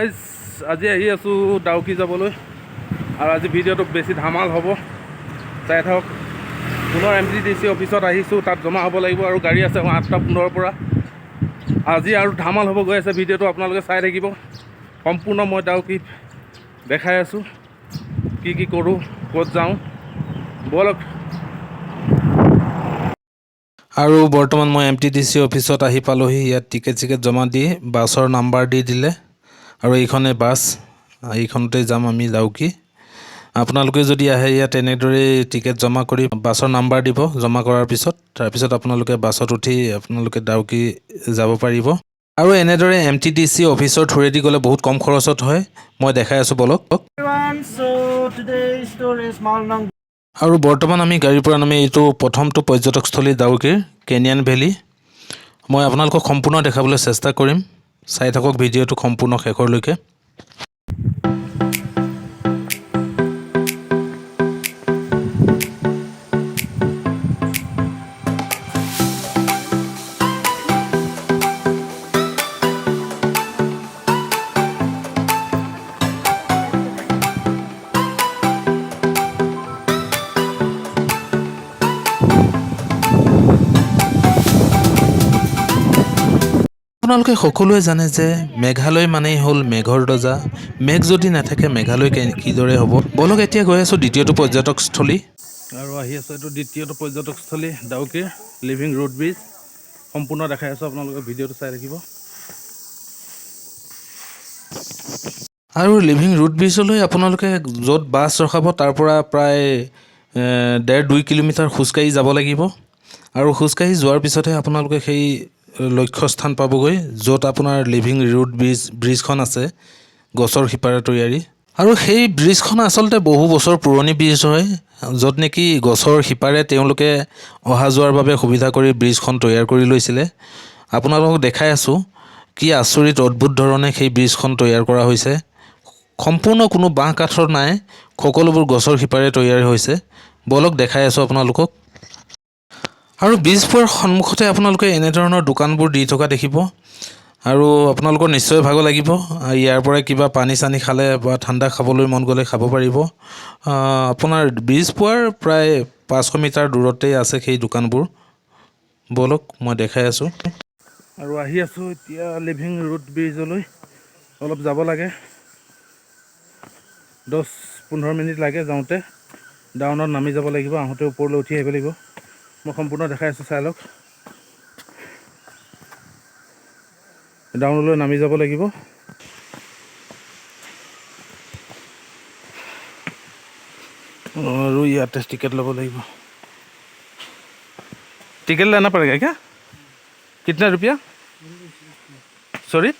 আজি আহি আছোঁ ডাউকি যাবলৈ আৰু আজি ভিডিঅ'টো বেছি ধামাল হ'ব চাই থাকক। পুনৰ MTDC অফিচত আহিছোঁ, তাত জমা হ'ব লাগিব আৰু গাড়ী আছে 8:15 পৰা। আজি আৰু ধামাল হ'ব গৈ আছে, ভিডিঅ'টো আপোনালোকে চাই থাকিব। সম্পূৰ্ণ মই ডাউকি দেখাই আছোঁ, কি কৰোঁ, ক'ত যাওঁ, ব'লক। আৰু বৰ্তমান মই MTDC অফিচত আহি পালোহি। ইয়াত টিকেট জমা দি বাছৰ নাম্বাৰ দি দিলে আৰু এইখনে বাছ, এইখনতে যাম আমি ডাউকি। আপোনালোকে যদি আহে ইয়াত এনেদৰে টিকেট জমা কৰি বাছৰ নাম্বাৰ দিব, জমা কৰাৰ পিছত তাৰপিছত আপোনালোকে বাছত উঠি আপোনালোকে ডাউকি যাব পাৰিব। আৰু এনেদৰে MTDC অফিচৰ থ্ৰুৱেদি গ'লে বহুত কম খৰচত হয়, মই দেখাই আছোঁ বলক। আৰু বৰ্তমান আমি গাড়ীৰ পৰা নামি এইটো প্ৰথমটো পৰ্যটকস্থলী ডাউকিৰ কেনিয়ান ভেলী। মই আপোনালোকক সম্পূৰ্ণ দেখাবলৈ চেষ্টা কৰিম, চাই থাকক ভিডিঅ'টো সম্পূৰ্ণ শেষৰলৈকে। আপোনালোকে সকলোৱে জানে যে মেঘালয় মানেই হ'ল মেঘৰ দজা। মেঘ যদি নাথাকে মেঘালয় কিদৰে হ'ব। বলক এতিয়া গৈ আছোঁ দ্বিতীয়টো পৰ্যটকস্থলী। আৰু আহি আছোঁ এইটো দ্বিতীয়টো পৰ্যটকস্থলী ডাউকিৰ লিভিং ৰোড ব্ৰিজ। সম্পূৰ্ণ দেখাই আছোঁ, আপোনালোকে ভিডিঅ'টো চাই থাকিব। আৰু লিভিং ৰোড ব্ৰিজলৈ আপোনালোকে য'ত বাছ ৰখাব তাৰ পৰা প্ৰায় 1.5-2 কিলোমিটাৰ খোজকাঢ়ি যাব লাগিব। আৰু খোজকাঢ়ি যোৱাৰ পিছতহে আপোনালোকে সেই লক্ষ্যস্থান পাবগৈ, য'ত আপোনাৰ লিভিং ৰোড ব্ৰিজখন আছে, গছৰ শিপাৰে তৈয়াৰী। আৰু সেই ব্ৰিজখন আচলতে বহু বছৰ পুৰণি ব্ৰিজ হয়, য'ত নেকি গছৰ শিপাৰে তেওঁলোকে অহা যোৱাৰ বাবে সুবিধা কৰি ব্ৰিজখন তৈয়াৰ কৰি লৈছিলে। আপোনালোকক দেখাই আছোঁ কি আচৰিত অদ্ভুত ধৰণে সেই ব্ৰিজখন তৈয়াৰ কৰা হৈছে। সম্পূৰ্ণ কোনো বাঁহ কাঠৰ নাই, সকলোবোৰ গছৰ শিপাৰে তৈয়াৰ হৈছে। বলক দেখাই আছোঁ আপোনালোকক। আৰু ব্ৰিজ পোৱাৰ সন্মুখতে আপোনালোকে এনেধৰণৰ দোকানবোৰ দি থকা দেখিব। আৰু আপোনালোকৰ নিশ্চয় ভাগ লাগিব, ইয়াৰ পৰাই কিবা পানী চানী খালে বা ঠাণ্ডা খাবলৈ মন গ'লে খাব পাৰিব। আপোনাৰ ব্ৰিজ পোৱাৰ প্ৰায় 500 মিটাৰ দূৰতেই আছে সেই দোকানবোৰ। বলক মই দেখাই আছোঁ। আৰু আহি আছোঁ এতিয়া লিভিং ৰোড ব্ৰিজলৈ, অলপ যাব লাগে, 10-15 মিনিট লাগে যাওঁতে। ডাউনত নামি যাব লাগিব, আহোঁতে ওপৰলৈ উঠি আহিব লাগিব। মই সম্পূৰ্ণ দেখাই আছোঁ, চাই লওক। ডাউনলৈ নামি যাব লাগিব। और ইয়াতে टिकट लो লাগিব। टिकट लेना पड़ेगा क्या? कितना रुपया? सॉरी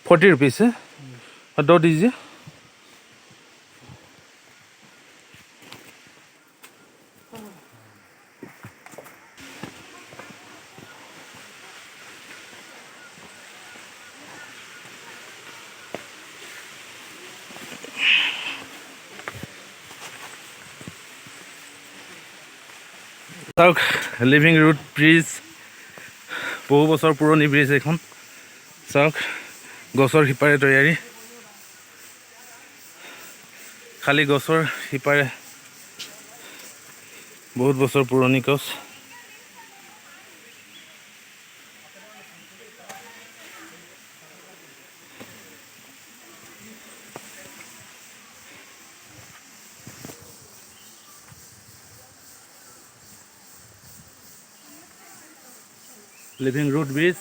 40 रुपीज़ है। और 2 दीजिए। চাওক লিভিং ৰোড ব্ৰিজ, বহু বছৰ পুৰণি ব্ৰিজ এখন। চাওক গছৰ শিপাৰে তৈয়াৰী, খালী গছৰ শিপাৰে, বহুত বছৰ পুৰণি গছ। Living road bridge.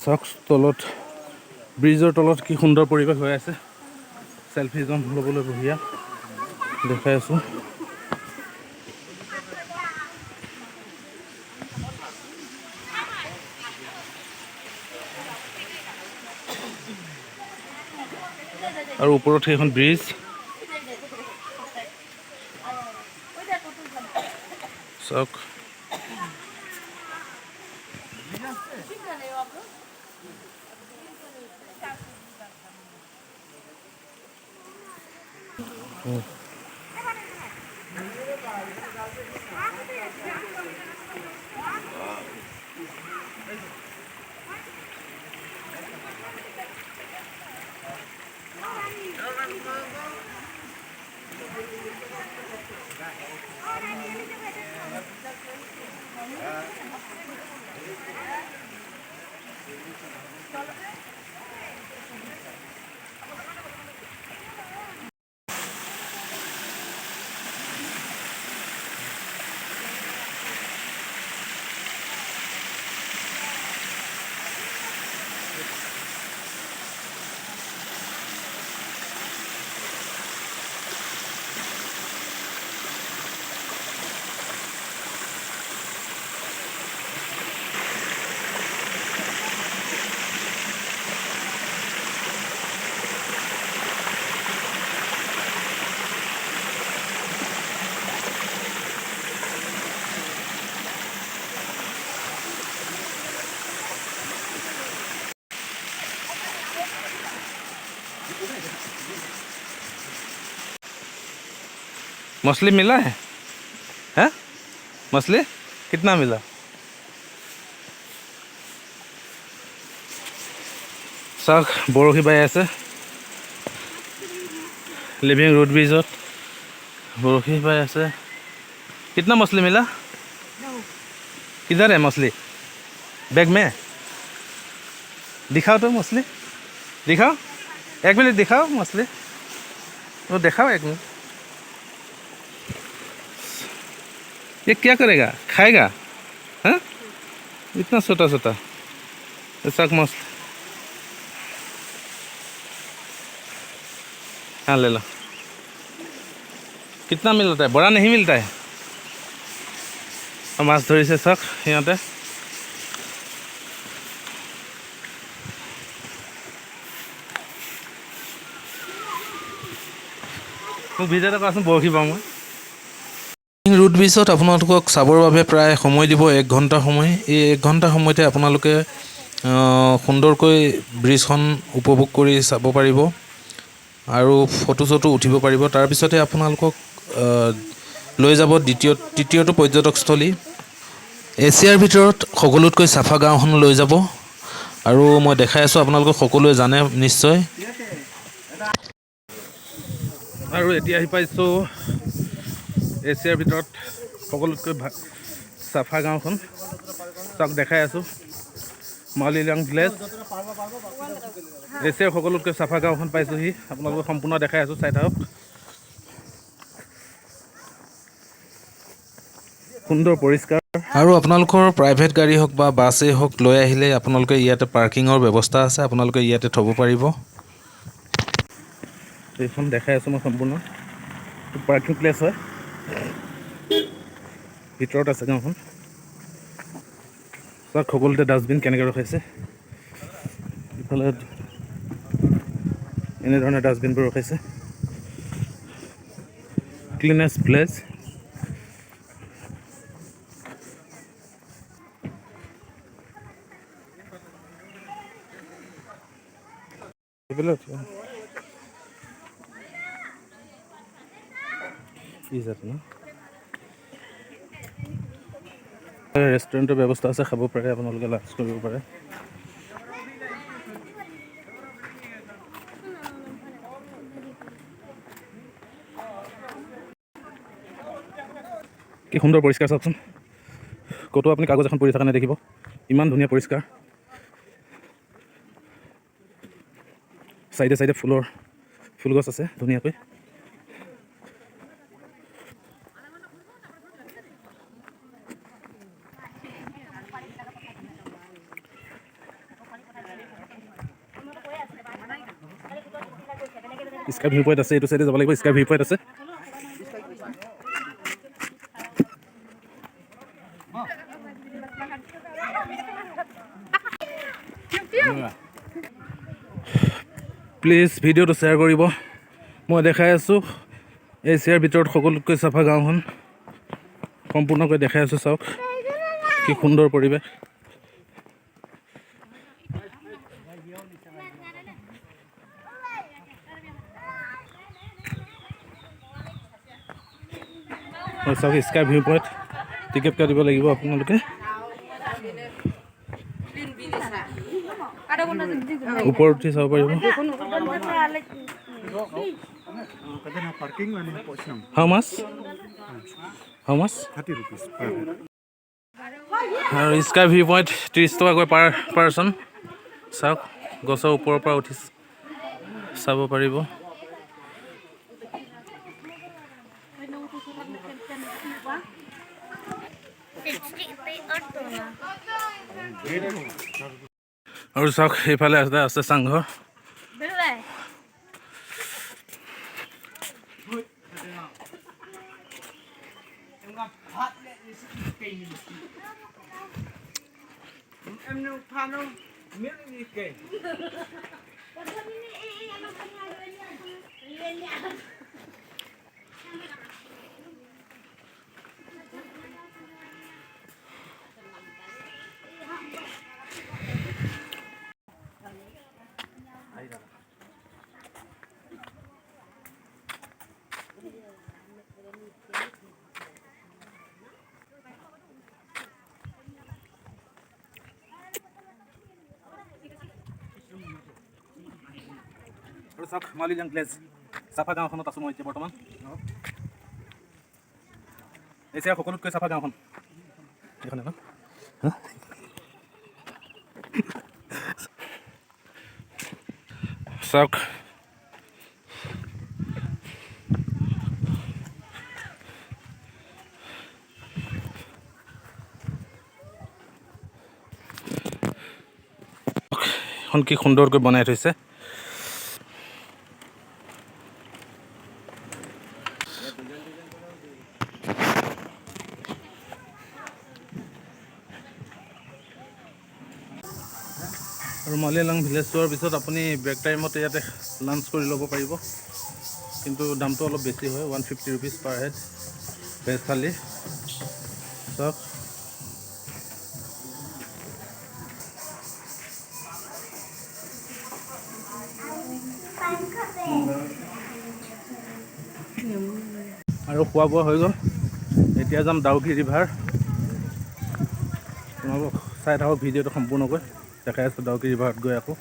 চাওক তলত, ব্ৰিজৰ তলত কি সুন্দৰ পৰিৱেশ হৈ আছে। সেলফি জন ল'বলৈ বঢ়িয়া, দেখাই আছোঁ। আৰু ওপৰত সেইখন ব্ৰিজ। চাওক मछली मिला है हैं मछली कितना मिला চাওক বৰশী বাই আছে लिविंग रोड ब्रिजत बरखी बाई আছে कितना मछली मिला किधर है मछली बैग में दिखाओ तो मछली दिखाओ 1 मिनट दिखाओ मछली वो दिखाओ 1 मिनट ये क्या करेगा खाएगा हाँ इतना छोटा छोटा साग मछली हाँ ले लो कितना मिलता है बड़ा नहीं मिलता है माछ धरिছে চাওক সিহঁতে মোক ভিডিঅ' এটা কোৱাচোন বৰশী পাওঁ মই ৰুট ব্ৰিজত আপোনালোকক চাবৰ বাবে প্ৰায় সময় দিব 1 ঘণ্টা সময় এই 1 ঘণ্টা সময়তে আপোনালোকে সুন্দৰকৈ ব্ৰিজখন উপভোগ কৰি চাব পাৰিব আৰু ফটো চটো উঠিব পাৰিব তাৰ পিছতে আপোনালোকক লৈ যাব তৃতীয়টো পৰ্যটকস্থলী এছিয়াৰ ভিতৰত সকলোতকৈ চাফা গাঁওখন লৈ যাব আৰু মই দেখাই আছোঁ আপোনালোকক সকলোৱে জানে নিশ্চয় আৰু এতিয়া আহি পাইছোঁ এছিয়াৰ ভিতৰত সকলোতকৈ চাফা গাঁওখন চাওক দেখাই আছোঁ মাউলিলাং ভিলেজ এছিয়াৰ সকলোতকৈ চাফা গাঁওখন পাইছোঁহি আপোনালোকক সম্পূৰ্ণ দেখাই আছোঁ চাই থাকক সুন্দৰ পৰিষ্কাৰ আৰু আপোনালোকৰ প্ৰাইভেট গাড়ী হওক বা বাছেই হওক লৈ আহিলে আপোনালোকে ইয়াতে পাৰ্কিঙৰ ব্যৱস্থা আছে আপোনালোকে ইয়াতে থ'ব পাৰিব এইখন দেখাই আছোঁ মই সম্পূৰ্ণ পাৰ্কিং প্লেচ হয় ভিতৰত আছে গাঁওখন চাওক সকলোতে ডাষ্টবিন কেনেকৈ ৰখাইছে ইফালে এনেধৰণে ডাষ্টবিনবোৰ ৰখাইছে ক্লিনেষ্ট প্লেচ ৰেষ্টুৰেণ্টৰ ব্যৱস্থা আছে খাব পাৰে আপোনালোকে লাঞ্চ কৰিব পাৰে কি সুন্দৰ পৰিষ্কাৰ চাওকচোন ক'তো আপুনি কাগজ এখন পৰি থকা নেদেখিব ইমান ধুনীয়া পৰিষ্কাৰ চাইডে চাইডে ফুল গছ আছে ধুনীয়াকৈ স্কাই ভিউ পইণ্ট আছে এইটো চাইডে যাব লাগিব স্কাই ভিউ পইণ্ট আছে প্লিজ ভিডিঅ'টো শ্বেয়াৰ কৰিব মই দেখাই আছোঁ এছিয়াৰ ভিতৰত সকলোতকৈ চাফা গাঁওখন সম্পূৰ্ণকৈ দেখাই আছোঁ, চাওক কি সুন্দৰ পৰিৱেশ। চাওক স্কাই ভিউ পইণ্ট, টিকেট কাটিব লাগিব আপোনালোকে। ওপৰত উঠি চাব পাৰিব। How much? 30 rupees per head. আৰু স্কাই ভিউ পইণ্ট 30 টকাকৈ পাৰ পাৰ্চন। চাওক গছৰ ওপৰৰ পৰা উঠি চাব পাৰিব। আৰু চাওক সেইফালে আছে চাংঘৰ। আৰু চাওক মালিজাং প্লেচ, চাফা গাঁওখনত আছোঁ মই এতিয়া বৰ্তমান। এছিয়াৰ সকলোতকৈ চাফা গাঁওখন এইখন এখন। চাওক এখন কি সুন্দৰকৈ বনাই থৈছে। আৰু মালিয়ালাং ভিলেজ যোৱাৰ পিছত আপুনি ব্ৰেক টাইমত ইয়াতে লাঞ্চ কৰি ল'ব পাৰিব, কিন্তু দামটো অলপ বেছি হয়, 150 rupees পাৰ হেড ভেজ থালি। চাওক আৰু খোৱা বোৱা হৈ গ'ল। এতিয়া যাম ডাউকি ৰিভাৰ। তোমালোক চাই থাকক ভিডিঅ'টো সম্পূৰ্ণকৈ, দেখাই আছোঁ ডাউকি ৰিভাৰত গৈ আকৌ।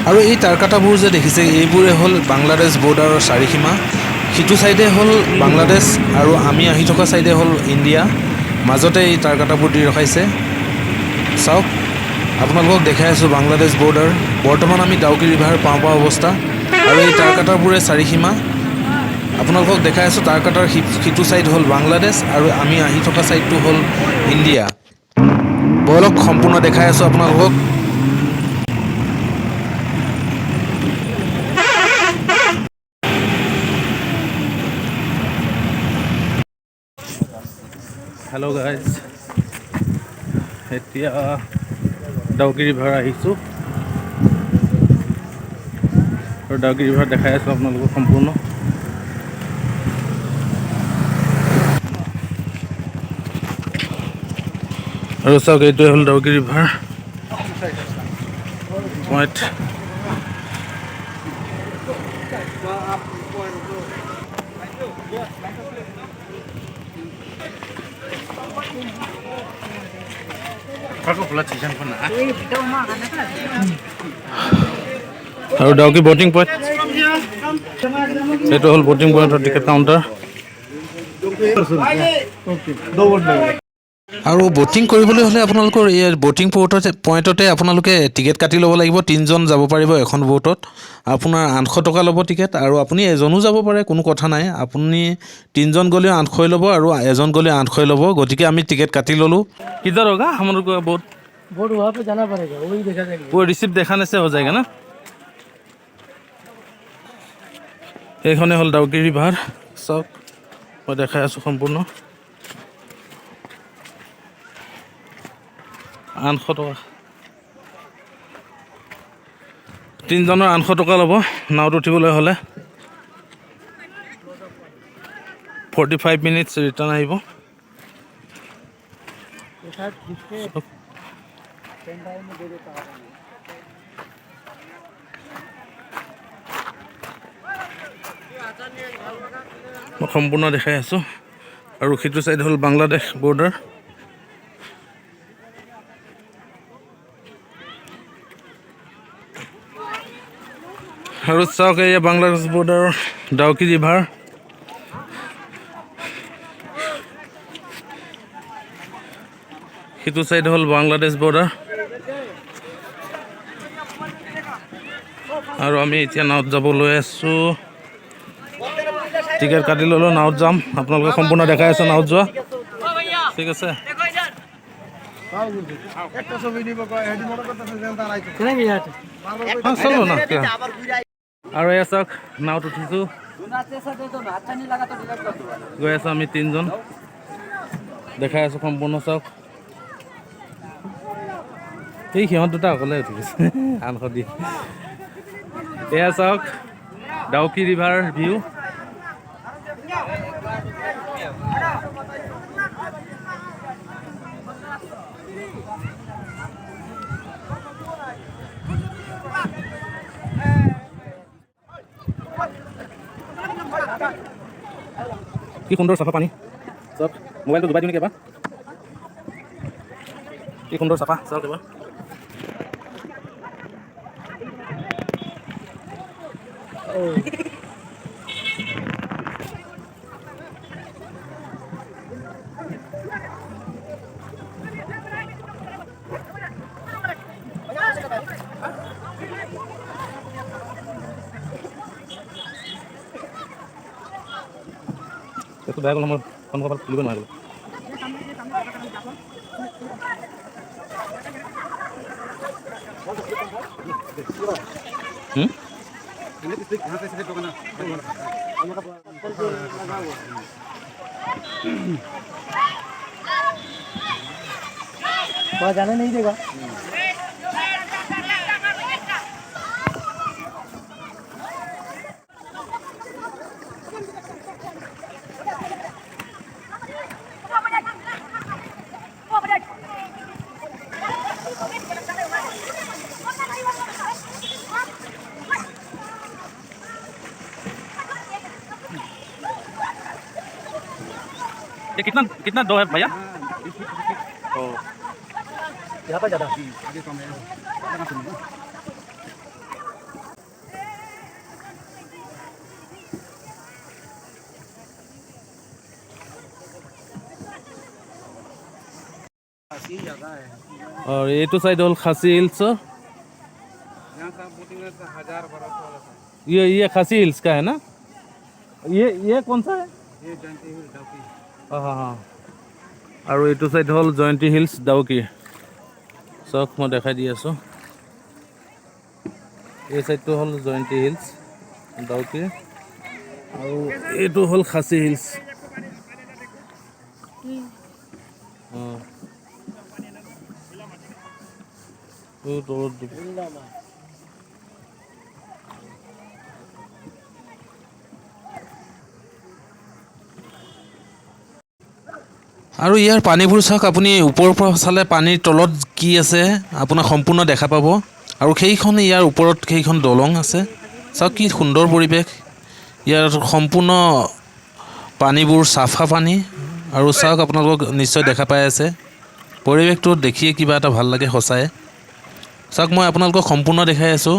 আৰু এই তাৰকাটাবোৰ যে দেখিছে, এইবোৰে হ'ল বাংলাদেশ বৰ্ডাৰৰ চাৰিসীমা। সিটো ছাইডে হ'ল বাংলাদেশ আৰু আমি আহি থকা ছাইডে হ'ল ইণ্ডিয়া। মাজতে এই তাৰকাটাবোৰ দি ৰখাইছে। চাওক আপোনালোকক দেখাই আছোঁ বাংলাদেশ বৰ্ডাৰ। বৰ্তমান আমি ডাউকি ৰিভাৰ পাওঁ অৱস্থা, আৰু এই তাৰকাটাবোৰে চাৰিসীমা। আপোনালোকক দেখাই আছোঁ তাৰকাটাৰ সিটো ছাইড হ'ল বাংলাদেশ আৰু আমি আহি থকা ছাইডটো হ'ল ইণ্ডিয়া। বলক সম্পূৰ্ণ দেখাই আছোঁ আপোনালোকক। হেল্ল' গাইজ, এতিয়া ডাউকি ৰিভাৰ আহিছোঁ আৰু ডাউকি ৰিভাৰ দেখাই আছোঁ আপোনালোকক সম্পূৰ্ণ। আৰু চাওক এইটোৱে হ'ল ডাউকি ৰিভাৰ পইণ্ট। আৰু ডাউকি ব'টিং পইণ্ট, এইটো হ'ল ব'টিং পইণ্টৰ টিকেট কাউণ্টাৰ। আৰু ব'টিং কৰিবলৈ হ'লে আপোনালোকৰ এই ব'টিং পইণ্টতে আপোনালোকে টিকেট কাটি ল'ব লাগিব। 3জন যাব পাৰিব এখন ব'টত। আপোনাৰ 800 টকা ল'ব টিকেট, আৰু আপুনি এজনো যাব পাৰে, কোনো কথা নাই। আপুনি 3জন গ'লেও 800 ল'ব আৰু এজন গ'লে 800 ল'ব। গতিকে আমি টিকেট কাটি ল'লোঁ। किधर होगा हम लोग का बोट? बोट वहाँ पे जाना पड़ेगा, वही देखा जाएगा। वो रिसिप्ट देखाने से हो जाएगा ना। এইখনে হ'ল ডাউকি ৰিভাৰ। চাওক মই দেখাই আছোঁ সম্পূৰ্ণ। 800 টকা, 3জনৰ 800 টকা ল'ব নাওত উঠিবলৈ হ'লে। 45 মিনিটছ ৰিটাৰ্ণ আহিব। মই সম্পূৰ্ণ দেখাই আছোঁ। আৰু সিটো ছাইড হ'ল বাংলাদেশ বৰ্ডাৰ। আৰু চাওক এয়া বাংলাদেশ বৰ্ডাৰৰ ডাউকি ৰিভাৰ। সিটো ছাইড হ'ল বাংলাদেশ বৰ্ডাৰ। আৰু আমি এতিয়া নাৱত যাব লৈ আছোঁ। টিকেট কাটি ল'লোঁ, নাৱত যাম। আপোনালোকে সম্পূৰ্ণ দেখাই আছোঁ নাৱত যোৱা। ঠিক আছে। চলো না। আৰু এয়া চাওক নাৱত উঠিছোঁ, গৈ আছোঁ আমি 3জন। দেখাই আছোঁ সম্পূৰ্ণ চাওক। এই সিহঁত দুটা অকলে উঠি গৈছে আনশ দি। এয়া চাওক ডাউকি ৰিভাৰ ভিউ। কি সুন্দৰ চাফা পানী। চাওক মোবাইলটো ডুবাই দিওঁ নেকি এবাৰ। কি সুন্দৰ চাফা চাওক এবাৰ। এইটো বেয়া গ'ল, মই সন্মুখৰ পৰা খুলিব নোৱাৰিলোঁ। जाने नहीं देगा। ये कितना कितना दो है भैया? तो यहाँ पर ज़्यादा और ये तो साइड होल खासी हिल्स। ये खासी हिल्स का है ना? ये कौन सा है? हाँ हाँ हाँ। और ये तो साइड होल जयंती हिल्स डाउकी। চাওক মই দেখাই দি আছোঁ। এই চাইডটো হ'ল জয়ন্তী হিলছ ডাউকি, আৰু এইটো হ'ল খাচী হিলছ। আৰু ইয়াৰ পানীবোৰ চাওক, আপুনি ওপৰৰ পৰা চালে পানীৰ তলত কি আছে আপোনাক সম্পূৰ্ণ দেখা পাব। আৰু সেইখন ইয়াৰ ওপৰত সেইখন দলং আছে। চাওক কি সুন্দৰ পৰিৱেশ। ইয়াৰ সম্পূৰ্ণ পানীবোৰ চাফা পানী। আৰু চাওক আপোনালোকক নিশ্চয় দেখা পাই আছে। পৰিৱেশটো দেখিয়ে কিবা এটা ভাল লাগে সঁচাই। চাওক মই আপোনালোকক সম্পূৰ্ণ দেখাই আছোঁ।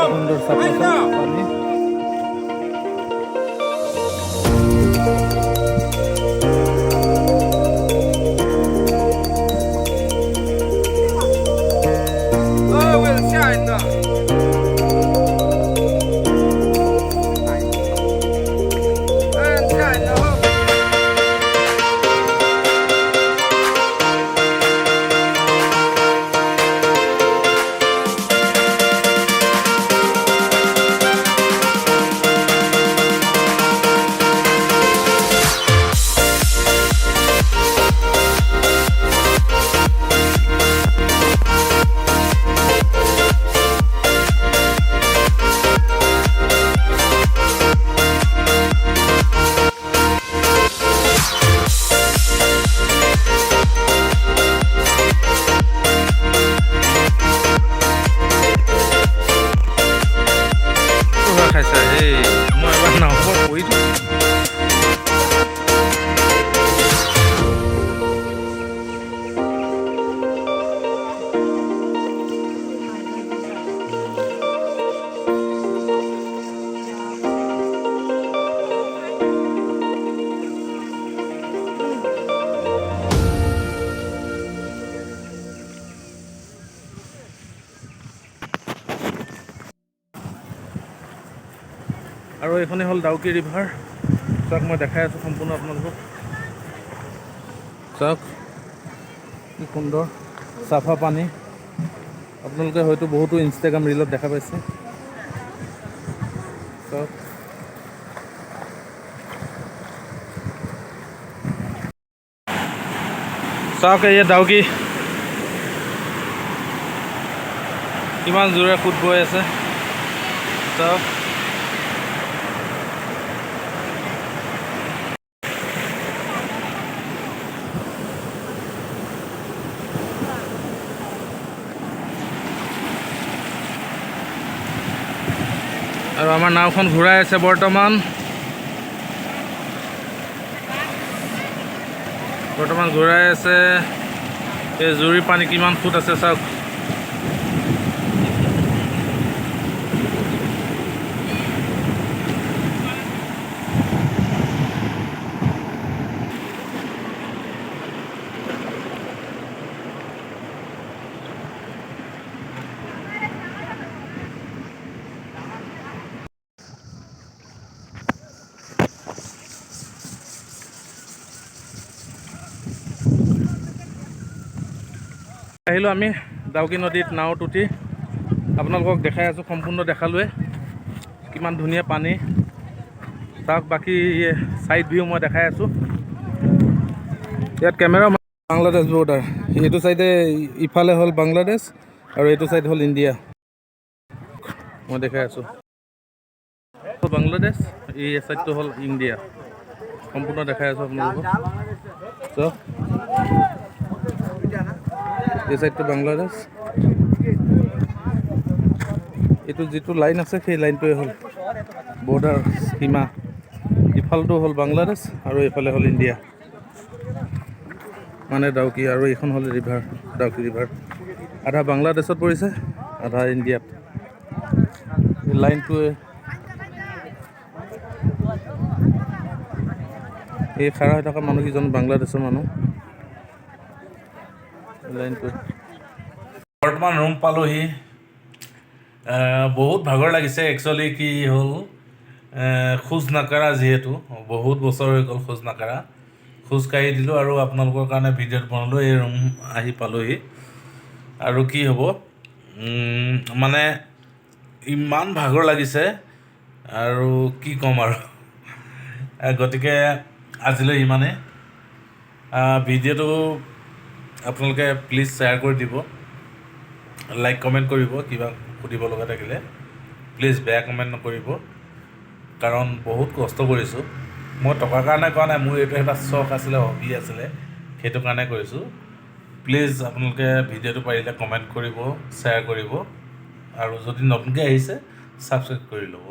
সুন্দৰ চাফা পানী। খাইছা এই মই এবাৰ নাও পৰি আৰু এইখনে হ'ল ডাউকি ৰিভাৰ। চাওক মই দেখাই আছোঁ সম্পূৰ্ণ আপোনালোকক। চাওক কি সুন্দৰ চাফা পানী। আপোনালোকে হয়তো বহুতো ইনষ্টাগ্ৰাম ৰিলত দেখা পাইছে। চাওক চাওক এয়া ডাউকি কিমান জোৰে সোঁত বৈ আছে। চাওক আৰু আমাৰ নাওখন ঘূৰাই আছে বৰ্তমান ঘূৰাই আছে। এই জুৰি পানী কিমান ফুট আছে চাওক। আহিলোঁ আমি ডাউকি নদীত নাৱত উঠি। আপোনালোকক দেখাই আছোঁ, সম্পূৰ্ণ দেখালোৱে কিমান ধুনীয়া পানী। চাওক বাকী ছাইড ভিউ মই দেখাই আছোঁ। ইয়াত কেমেৰা বাংলাদেশ বৰ্ডাৰ। এইটো ছাইডে ইফালে হ'ল বাংলাদেশ আৰু এইটো ছাইড হ'ল ইণ্ডিয়া। মই দেখাই আছোঁ বাংলাদেশ, এই ছাইডটো হ'ল ইণ্ডিয়া। সম্পূৰ্ণ দেখাই আছোঁ আপোনালোকক। চাওক এই ছাইডটো বাংলাদেশ, এইটো যিটো লাইন আছে সেই লাইনটোৱে হ'ল বৰ্ডাৰ সীমা। ইফালটো হ'ল বাংলাদেশ আৰু এইফালে হ'ল ইণ্ডিয়া, মানে ডাউকি। আৰু এইখন হ'ল ৰিভাৰ, ডাউকি ৰিভাৰ। আধা বাংলাদেশত পৰিছে, আধা ইণ্ডিয়াত। এই লাইনটোৱে এই খাৰা হৈ থকা মানুহকেইজন বাংলাদেশৰ মানুহ। লাইনটোৱে বৰ্তমান ৰুম পালোহি। বহুত ভাগৰ লাগিছে। একচুৱেলি কি হ'ল, খোজ নাকাৰা, যিহেতু বহুত বছৰ হৈ গ'ল খোজ নাকাৰা, খোজকাঢ়ি দিলোঁ আৰু আপোনালোকৰ কাৰণে ভিডিঅ'ত বনালোঁ। এই ৰুম আহি পালোহি। আৰু কি হ'ব, মানে ইমান ভাগৰ লাগিছে আৰু কি ক'ম আৰু। গতিকে আজিলৈ ইমানেই। ভিডিঅ'টো আপোনালোকে প্লিজ শ্বেয়াৰ কৰি দিব, লাইক কমেণ্ট কৰিব। কিবা সুধিব লগা থাকিলে প্লিজ বেয়া কমেণ্ট নকৰিব, কাৰণ বহুত কষ্ট কৰিছোঁ মই। টকাৰ কাৰণে কৰা নাই, মোৰ এইটো এটা চখ আছিলে, হবি আছিলে, সেইটো কাৰণে কৰিছোঁ। প্লিজ আপোনালোকে ভিডিঅ'টো পাৰিলে কমেণ্ট কৰিব, শ্বেয়াৰ কৰিব, আৰু যদি নতুনকৈ আহিছে ছাবস্ক্ৰাইব কৰি ল'ব।